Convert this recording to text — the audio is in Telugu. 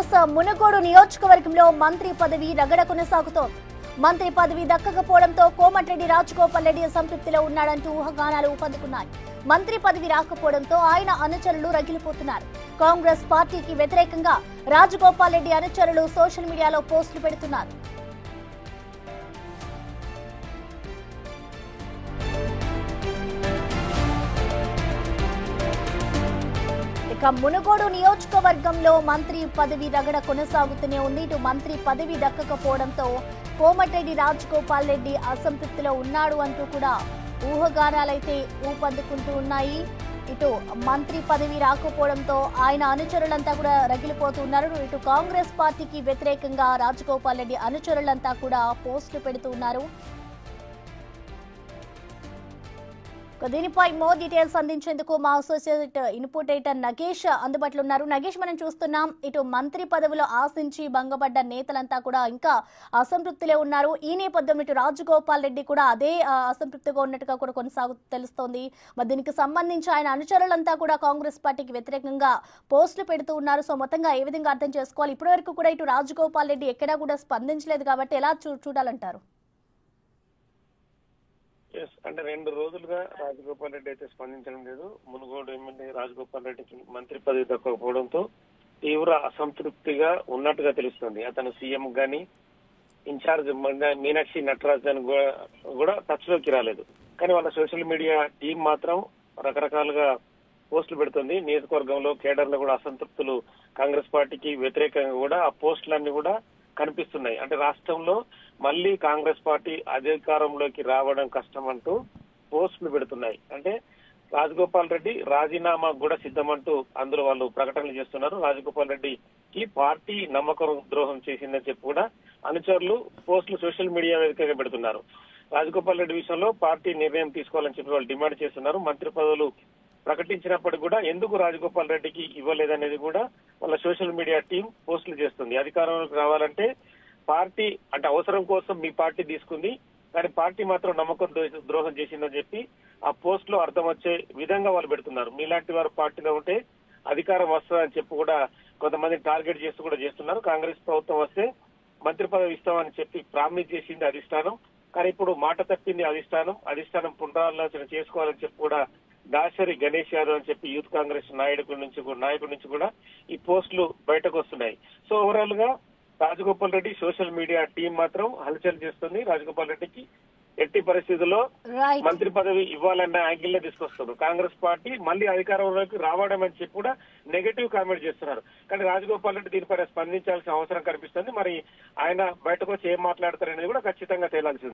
న్యూస్. మునుగోడు నియోజకవర్గంలో మంత్రి పదవి రగడ కొనసాగుతోంది. మంత్రి పదవి దక్కకపోవడంతో కోమటిరెడ్డి రాజగోపాల్ రెడ్డి అసంతృప్తిలో ఉన్నాడంటూ ఊహాగానాలు ఊపందుకున్నాయి. మంత్రి పదవి రాకపోవడంతో ఆయన అనుచరులు రగిలిపోతున్నారు. కాంగ్రెస్ పార్టీకి వ్యతిరేకంగా రాజగోపాల్ రెడ్డి అనుచరులు సోషల్ మీడియాలో పోస్టులు పెడుతున్నారు. ఇక మునుగోడు నియోజకవర్గంలో మంత్రి పదవి రగడ కొనసాగుతూనే ఉంది. ఇటు మంత్రి పదవి దక్కకపోవడంతో కోమటిరెడ్డి రాజగోపాల్ రెడ్డి అసంతృప్తిలో ఉన్నాడు అంటూ కూడా ఊహాగానాలైతే ఊపందుకుంటూ ఉన్నాయి. ఇటు మంత్రి పదవి రాకపోవడంతో ఆయన అనుచరులంతా కూడా రగిలిపోతూ ఉన్నారు. ఇటు కాంగ్రెస్ పార్టీకి వ్యతిరేకంగా రాజగోపాల్ రెడ్డి అనుచరులంతా కూడా పోస్టులు పెడుతూ ఉన్నారు. దీనిపై మోర్ డీటెయిల్స్ అందించేందుకు మా అసోసియేట్ ఇన్పుట్ ఎడిటర్ నగేష్ అందుబాటులో ఉన్నారు. నగేష్, మనం చూస్తున్నాం ఇటు మంత్రి పదవిలో ఆశించి భంగపడ్డ నేతలంతా కూడా ఇంకా అసంతృప్తిలో ఉన్నారు. ఈ నేపథ్యంలో ఇటు రాజగోపాల్ రెడ్డి కూడా అదే అసంతృప్తిగా ఉన్నట్టుగా కూడా తెలుస్తోంది. మరి దీనికి సంబంధించి ఆయన అనుచరులంతా కూడా కాంగ్రెస్ పార్టీకి వ్యతిరేకంగా పోస్టులు పెడుతూ ఉన్నారు. సో మొత్తంగా ఏ విధంగా అర్థం చేసుకోవాలి? ఇప్పటి వరకు కూడా ఇటు రాజగోపాల్ రెడ్డి ఎక్కడా కూడా స్పందించలేదు కాబట్టి ఎలా చూడాలంటారు? అంటే 2 రోజులుగా రాజగోపాల్ రెడ్డి అయితే స్పందించడం లేదు. మునుగోడు ఎమ్మెల్యే రాజగోపాల్ రెడ్డికి మంత్రి పదవి దక్కకపోవడంతో తీవ్ర అసంతృప్తిగా ఉన్నట్టుగా తెలుస్తుంది. అతను సీఎం గాని ఇన్ఛార్జ్ మీనాక్షి నటరాజ్ గాని కూడా టచ్ లోకి రాలేదు. కానీ వాళ్ళ సోషల్ మీడియా టీం మాత్రం రకరకాలుగా పోస్టులు పెడుతుంది. నియోజకవర్గంలో కేడర్లో కూడా అసంతృప్తులు కాంగ్రెస్ పార్టీకి వ్యతిరేకంగా కూడా ఆ పోస్టులన్నీ కూడా కనిపిస్తున్నాయి. అంటే రాష్ట్రంలో మళ్లీ కాంగ్రెస్ పార్టీ అధికారంలోకి రావడం కష్టం అంటూ పోస్టులు పెడుతున్నాయి. అంటే రాజగోపాల్ రెడ్డి రాజీనామా కూడా సిద్ధమంటూ అందులో వాళ్ళు ప్రకటనలు చేస్తున్నారు. రాజగోపాల్ రెడ్డికి పార్టీ నమ్మకం ద్రోహం చేసిందని చెప్పి కూడా అనుచరులు పోస్టులు సోషల్ మీడియా వేదికగా పెడుతున్నారు. రాజగోపాల్ రెడ్డి విషయంలో పార్టీ నిర్ణయం తీసుకోవాలని చెప్పి వాళ్ళు డిమాండ్ చేస్తున్నారు. మంత్రి పదవులు ప్రకటించినప్పటికీ కూడా ఎందుకు రాజగోపాల్ రెడ్డికి ఇవ్వలేదనేది కూడా వాళ్ళ సోషల్ మీడియా టీం పోస్టులు చేస్తుంది. అధికారంలోకి రావాలంటే పార్టీ అంటే అవసరం కోసం మీ పార్టీ తీసుకుంది, కానీ పార్టీ మాత్రం నమ్మకం ద్రోహం చేసిందని చెప్పి ఆ పోస్ట్ లో అర్థం వచ్చే విధంగా వాళ్ళు పెడుతున్నారు. మీలాంటి వారు పార్టీలో ఉంటే అధికారం వస్తుందని చెప్పి కూడా కొంతమంది టార్గెట్ చేస్తూ కూడా చేస్తున్నారు. కాంగ్రెస్ ప్రభుత్వం వస్తే మంత్రి పదవి ఇస్తామని చెప్పి ప్రామిస్ చేసింది అధిష్టానం, కానీ ఇప్పుడు మాట తప్పింది అధిష్టానం పునరాలోచన చేసుకోవాలని చెప్పి కూడా దాసరి గణేష్ యాదవ్ అని చెప్పి యూత్ కాంగ్రెస్ నాయకుడి నుంచి కూడా ఈ పోస్టులు బయటకు వస్తున్నాయి. సో ఓవరాల్ గా Rajagopal Reddy social media team మాత్రం హల్చల్ చేస్తుంది. రాజగోపాల్ రెడ్డికి ఎట్టి పరిస్థితుల్లో మంత్రి పదవి ఇవ్వాలన్న యాంగిల్ తీసుకొస్తారు. కాంగ్రెస్ పార్టీ మళ్లీ అధికారంలోకి రావడం అని చెప్పి కూడా నెగటివ్ కామెంట్ చేస్తున్నారు. కానీ రాజగోపాల్ రెడ్డి దీనిపైన స్పందించాల్సిన అవసరం కనిపిస్తుంది. మరి ఆయన బయటకు వచ్చి ఏం మాట్లాడతారనేది కూడా ఖచ్చితంగా తేలాల్సింది.